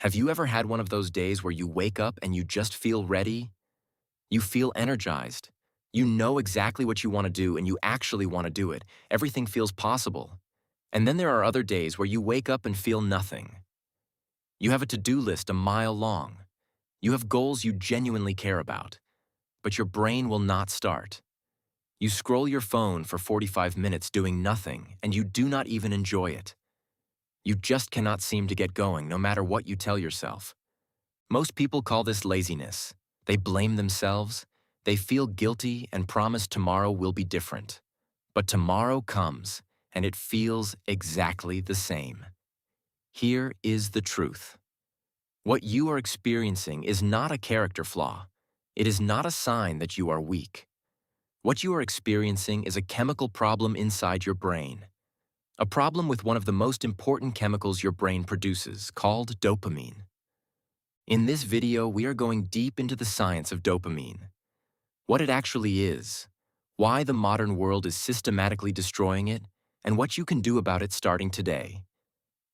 Have you ever had one of those days where you wake up and you just feel ready? You feel energized. You know exactly what you want to do and you actually want to do it. Everything feels possible. And then there are other days where you wake up and feel nothing. You have a to-do list a mile long. You have goals you genuinely care about, but your brain will not start. You scroll your phone for 45 minutes doing nothing, and you do not even enjoy it. You just cannot seem to get going no matter what you tell yourself. Most people call this laziness. They blame themselves. They feel guilty and promise tomorrow will be different. But tomorrow comes, and it feels exactly the same. Here is the truth. What you are experiencing is not a character flaw. It is not a sign that you are weak. What you are experiencing is a chemical problem inside your brain. A problem with one of the most important chemicals your brain produces, called dopamine. In this video, we are going deep into the science of dopamine, what it actually is, why the modern world is systematically destroying it, and what you can do about it starting today.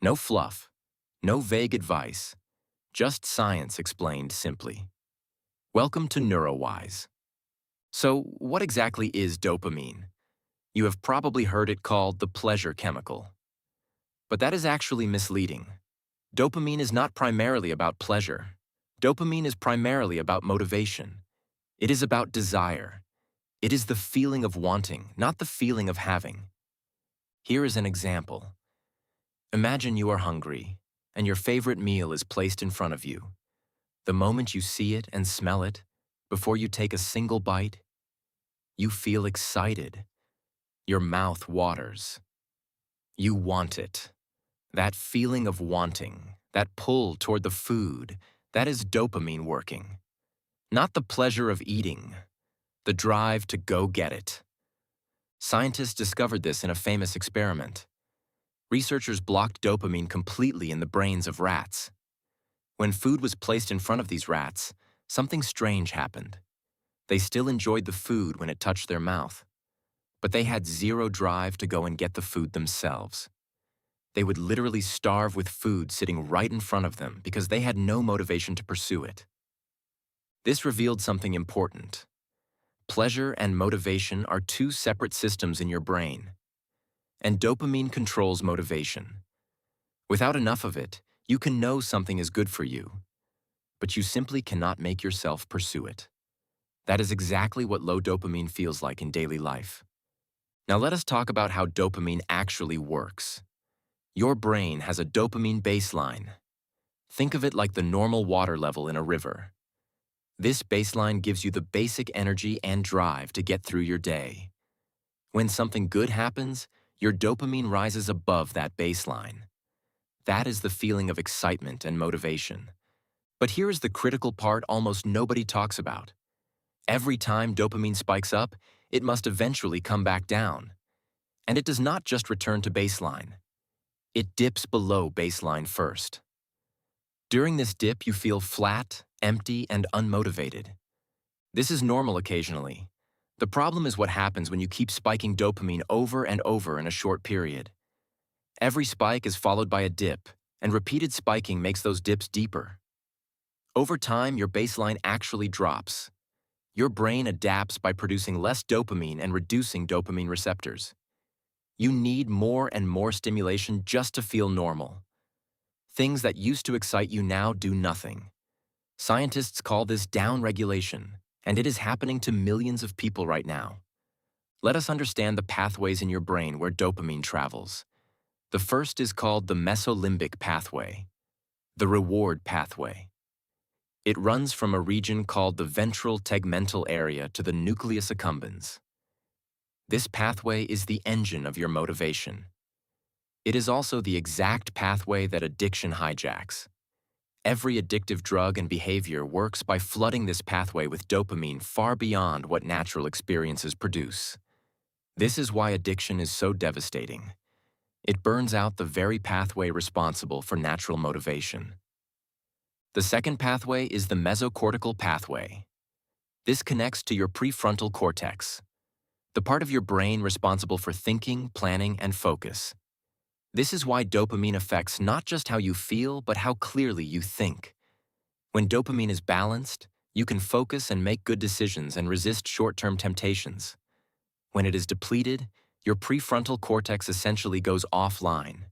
No fluff, no vague advice, just science explained simply. Welcome to NeuroWise. So, what exactly is dopamine? You have probably heard it called the pleasure chemical. But that is actually misleading. Dopamine is not primarily about pleasure. Dopamine is primarily about motivation. It is about desire. It is the feeling of wanting, not the feeling of having. Here is an example. Imagine you are hungry, and your favorite meal is placed in front of you. The moment you see it and smell it, before you take a single bite, you feel excited. Your mouth waters. You want it. That feeling of wanting, that pull toward the food, that is dopamine working. Not the pleasure of eating, the drive to go get it. Scientists discovered this in a famous experiment. Researchers blocked dopamine completely in the brains of rats. When food was placed in front of these rats, something strange happened. They still enjoyed the food when it touched their mouth, but they had zero drive to go and get the food themselves. They would literally starve with food sitting right in front of them because they had no motivation to pursue it. This revealed something important. Pleasure and motivation are two separate systems in your brain, and dopamine controls motivation. Without enough of it, you can know something is good for you, but you simply cannot make yourself pursue it. That is exactly what low dopamine feels like in daily life. Now let us talk about how dopamine actually works. Your brain has a dopamine baseline. Think of it like the normal water level in a river. This baseline gives you the basic energy and drive to get through your day. When something good happens, your dopamine rises above that baseline. That is the feeling of excitement and motivation. But here is the critical part almost nobody talks about. Every time dopamine spikes up, it must eventually come back down. And it does not just return to baseline. It dips below baseline first. During this dip, you feel flat, empty, and unmotivated. This is normal occasionally. The problem is what happens when you keep spiking dopamine over and over in a short period. Every spike is followed by a dip, and repeated spiking makes those dips deeper. Over time, your baseline actually drops. Your brain adapts by producing less dopamine and reducing dopamine receptors. You need more and more stimulation just to feel normal. Things that used to excite you now do nothing. Scientists call this downregulation, and it is happening to millions of people right now. Let us understand the pathways in your brain where dopamine travels. The first is called the mesolimbic pathway, the reward pathway. It runs from a region called the ventral tegmental area to the nucleus accumbens. This pathway is the engine of your motivation. It is also the exact pathway that addiction hijacks. Every addictive drug and behavior works by flooding this pathway with dopamine far beyond what natural experiences produce. This is why addiction is so devastating. It burns out the very pathway responsible for natural motivation. The second pathway is the mesocortical pathway. This connects to your prefrontal cortex, the part of your brain responsible for thinking, planning, and focus. This is why dopamine affects not just how you feel, but how clearly you think. When dopamine is balanced, you can focus and make good decisions and resist short-term temptations. When it is depleted, your prefrontal cortex essentially goes offline.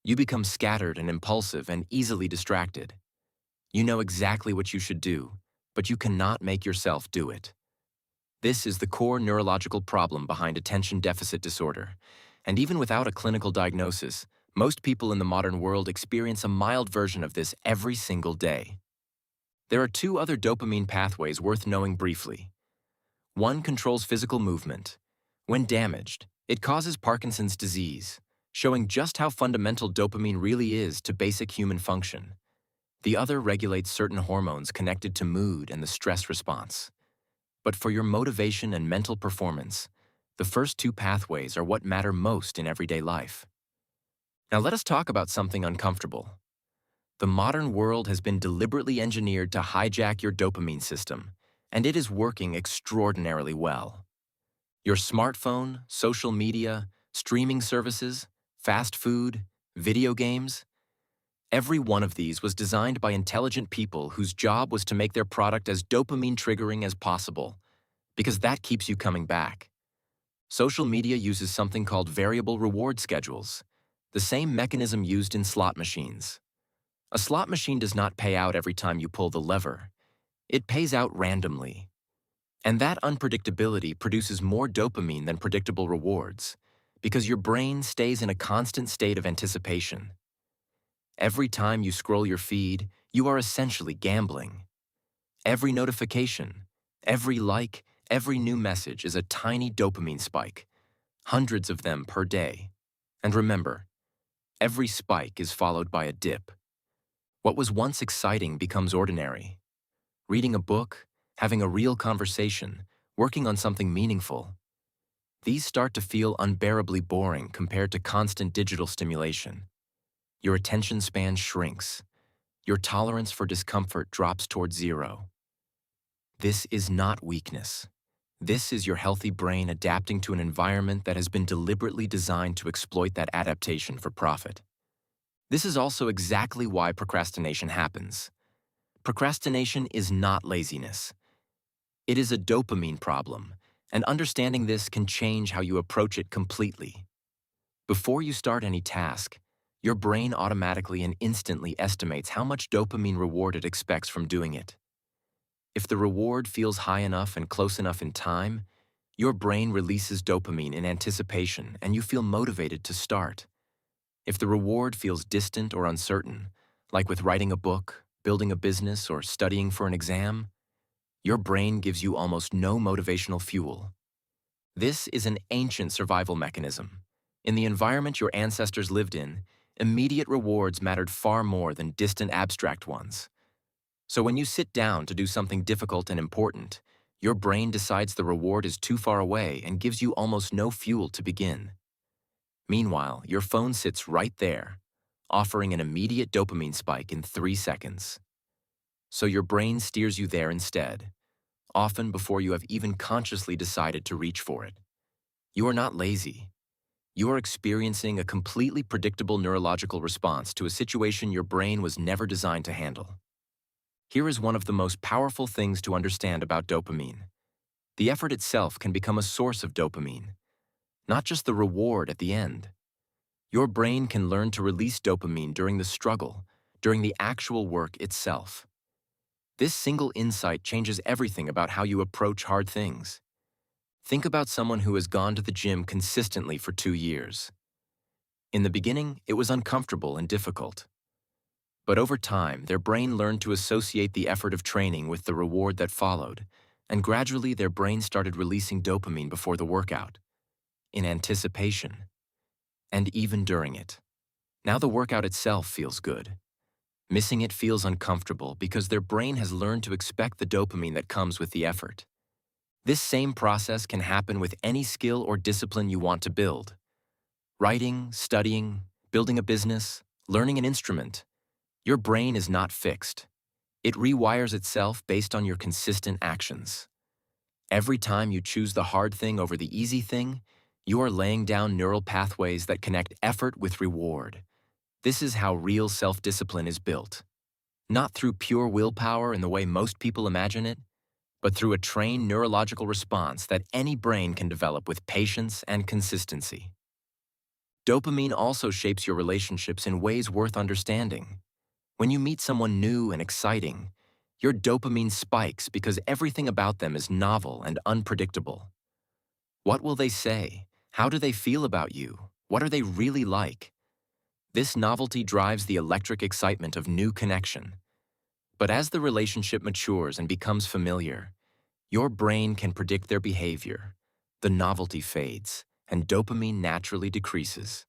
You become scattered and impulsive and easily distracted. You know exactly what you should do, but you cannot make yourself do it. This is the core neurological problem behind attention deficit disorder. And even without a clinical diagnosis, most people in the modern world experience a mild version of this every single day. There are two other dopamine pathways worth knowing briefly. One controls physical movement. When damaged, it causes Parkinson's disease, showing just how fundamental dopamine really is to basic human function. The other regulates certain hormones connected to mood and the stress response. But for your motivation and mental performance, the first two pathways are what matter most in everyday life. Now let us talk about something uncomfortable. The modern world has been deliberately engineered to hijack your dopamine system, and it is working extraordinarily well. Your smartphone, social media, streaming services, fast food, video games, every one of these was designed by intelligent people whose job was to make their product as dopamine triggering as possible, because that keeps you coming back. Social media uses something called variable reward schedules, the same mechanism used in slot machines. A slot machine does not pay out every time you pull the lever. It pays out randomly. And that unpredictability produces more dopamine than predictable rewards, because your brain stays in a constant state of anticipation. Every time you scroll your feed, you are essentially gambling. Every notification, every like, every new message is a tiny dopamine spike, hundreds of them per day. And remember, every spike is followed by a dip. What was once exciting becomes ordinary. Reading a book, having a real conversation, working on something meaningful. These start to feel unbearably boring compared to constant digital stimulation. Your attention span shrinks. Your tolerance for discomfort drops towards zero. This is not weakness. This is your healthy brain adapting to an environment that has been deliberately designed to exploit that adaptation for profit. This is also exactly why procrastination happens. Procrastination is not laziness. It is a dopamine problem, and understanding this can change how you approach it completely. Before you start any task, your brain automatically and instantly estimates how much dopamine reward it expects from doing it. If the reward feels high enough and close enough in time, your brain releases dopamine in anticipation and you feel motivated to start. If the reward feels distant or uncertain, like with writing a book, building a business, or studying for an exam, your brain gives you almost no motivational fuel. This is an ancient survival mechanism. In the environment your ancestors lived in, immediate rewards mattered far more than distant abstract ones. So when you sit down to do something difficult and important, your brain decides the reward is too far away and gives you almost no fuel to begin. Meanwhile, your phone sits right there, offering an immediate dopamine spike in 3 seconds. So your brain steers you there instead, often before you have even consciously decided to reach for it. You are not lazy. You are experiencing a completely predictable neurological response to a situation your brain was never designed to handle. Here is one of the most powerful things to understand about dopamine. The effort itself can become a source of dopamine, not just the reward at the end. Your brain can learn to release dopamine during the struggle, during the actual work itself. This single insight changes everything about how you approach hard things. Think about someone who has gone to the gym consistently for 2 years. In the beginning, it was uncomfortable and difficult. But over time, their brain learned to associate the effort of training with the reward that followed, and gradually their brain started releasing dopamine before the workout, in anticipation, and even during it. Now the workout itself feels good. Missing it feels uncomfortable because their brain has learned to expect the dopamine that comes with the effort. This same process can happen with any skill or discipline you want to build. Writing, studying, building a business, learning an instrument. Your brain is not fixed. It rewires itself based on your consistent actions. Every time you choose the hard thing over the easy thing, You are laying down neural pathways that connect effort with reward. This is how real self-discipline is built. Not through pure willpower in the way most people imagine it, but through a trained neurological response that any brain can develop with patience and consistency. Dopamine also shapes your relationships in ways worth understanding. When you meet someone new and exciting, your dopamine spikes because everything about them is novel and unpredictable. What will they say? How do they feel about you? What are they really like? This novelty drives the electric excitement of new connection. But as the relationship matures and becomes familiar, your brain can predict their behavior. The novelty fades, and dopamine naturally decreases.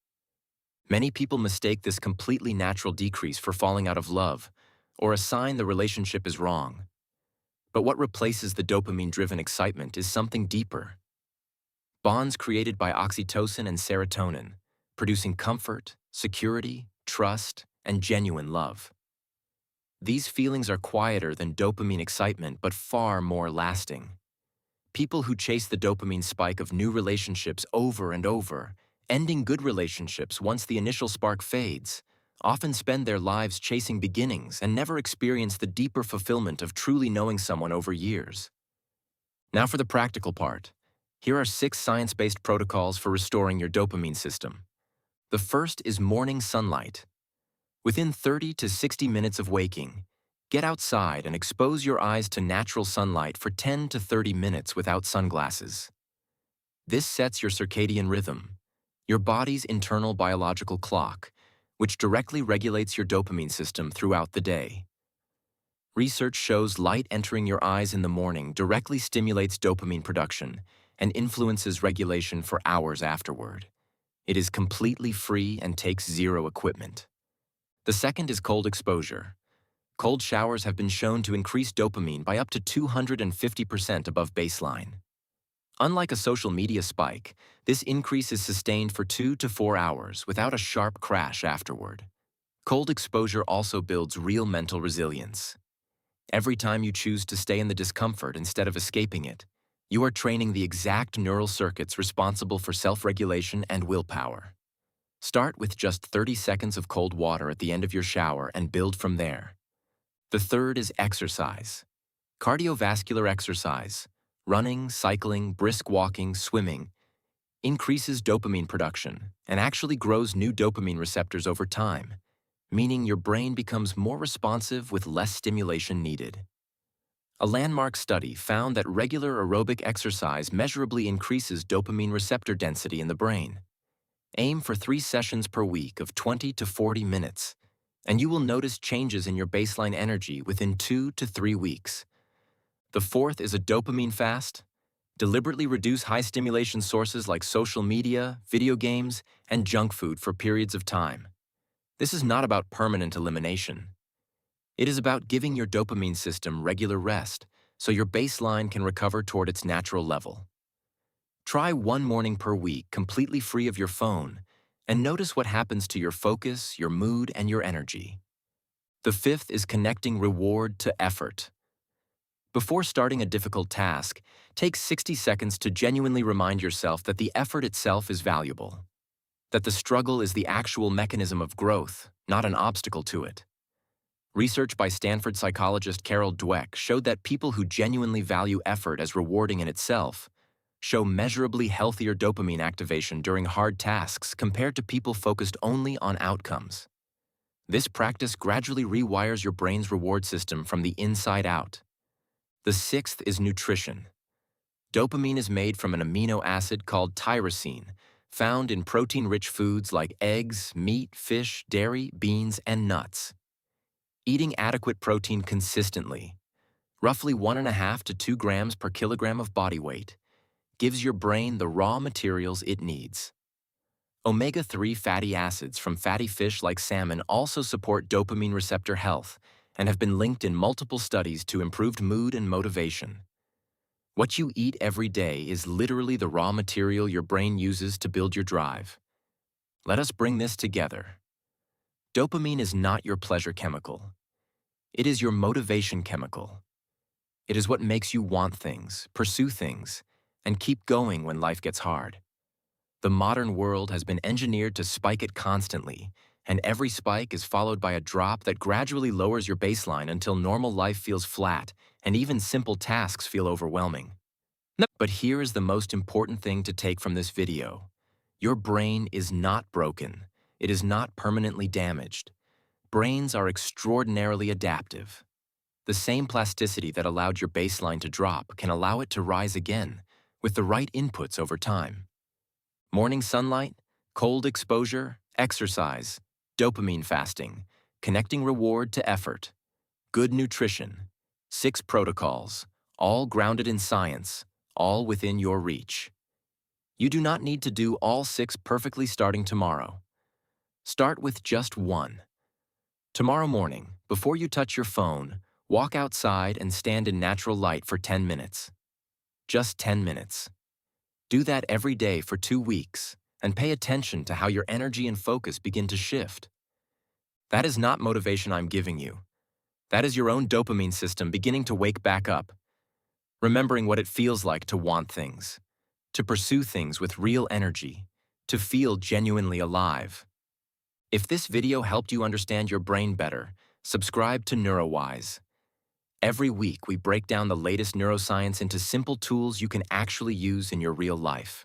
Many people mistake this completely natural decrease for falling out of love, or a sign the relationship is wrong. But what replaces the dopamine-driven excitement is something deeper. Bonds created by oxytocin and serotonin, producing comfort, security, trust, and genuine love. These feelings are quieter than dopamine excitement, but far more lasting. People who chase the dopamine spike of new relationships over and over, ending good relationships once the initial spark fades, often spend their lives chasing beginnings and never experience the deeper fulfillment of truly knowing someone over years. Now for the practical part. Here are 6 science-based protocols for restoring your dopamine system. The first is morning sunlight. Within 30 to 60 minutes of waking, get outside and expose your eyes to natural sunlight for 10 to 30 minutes without sunglasses. This sets your circadian rhythm, your body's internal biological clock, which directly regulates your dopamine system throughout the day. Research shows light entering your eyes in the morning directly stimulates dopamine production and influences regulation for hours afterward. It is completely free and takes zero equipment. The second is cold exposure. Cold showers have been shown to increase dopamine by up to 250% above baseline. Unlike a social media spike, this increase is sustained for 2 to 4 hours without a sharp crash afterward. Cold exposure also builds real mental resilience. Every time you choose to stay in the discomfort instead of escaping it, you are training the exact neural circuits responsible for self-regulation and willpower. Start with just 30 seconds of cold water at the end of your shower and build from there. The third is exercise. Cardiovascular exercise, running, cycling, brisk walking, swimming, increases dopamine production and actually grows new dopamine receptors over time, meaning your brain becomes more responsive with less stimulation needed. A landmark study found that regular aerobic exercise measurably increases dopamine receptor density in the brain. Aim for 3 sessions per week of 20 to 40 minutes, and you will notice changes in your baseline energy within 2 to 3 weeks. The fourth is a dopamine fast. Deliberately reduce high-stimulation sources like social media, video games, and junk food for periods of time. This is not about permanent elimination. It is about giving your dopamine system regular rest so your baseline can recover toward its natural level. Try 1 morning per week completely free of your phone and notice what happens to your focus, your mood, and your energy. The fifth is connecting reward to effort. Before starting a difficult task, take 60 seconds to genuinely remind yourself that the effort itself is valuable, that the struggle is the actual mechanism of growth, not an obstacle to it. Research by Stanford psychologist Carol Dweck showed that people who genuinely value effort as rewarding in itself show measurably healthier dopamine activation during hard tasks compared to people focused only on outcomes. This practice gradually rewires your brain's reward system from the inside out. The sixth is nutrition. Dopamine is made from an amino acid called tyrosine, found in protein-rich foods like eggs, meat, fish, dairy, beans, and nuts. Eating adequate protein consistently, roughly 1.5 to 2 grams per kilogram of body weight, gives your brain the raw materials it needs. Omega-3 fatty acids from fatty fish like salmon also support dopamine receptor health and have been linked in multiple studies to improved mood and motivation. What you eat every day is literally the raw material your brain uses to build your drive. Let us bring this together. Dopamine is not your pleasure chemical. It is your motivation chemical. It is what makes you want things, pursue things, and keep going when life gets hard. The modern world has been engineered to spike it constantly, and every spike is followed by a drop that gradually lowers your baseline until normal life feels flat and even simple tasks feel overwhelming. But here is the most important thing to take from this video. Your brain is not broken. It is not permanently damaged. Brains are extraordinarily adaptive. The same plasticity that allowed your baseline to drop can allow it to rise again with the right inputs over time. Morning sunlight, cold exposure, exercise, dopamine fasting, connecting reward to effort, good nutrition, 6 protocols, all grounded in science, all within your reach. You do not need to do all 6 perfectly starting tomorrow. Start with just one. Tomorrow morning, before you touch your phone, walk outside and stand in natural light for 10 minutes. Just 10 minutes. Do that every day for 2 weeks, and pay attention to how your energy and focus begin to shift. That is not motivation I'm giving you. That is your own dopamine system beginning to wake back up, remembering what it feels like to want things, to pursue things with real energy, to feel genuinely alive. If this video helped you understand your brain better, subscribe to NeuroWise. Every week, we break down the latest neuroscience into simple tools you can actually use in your real life.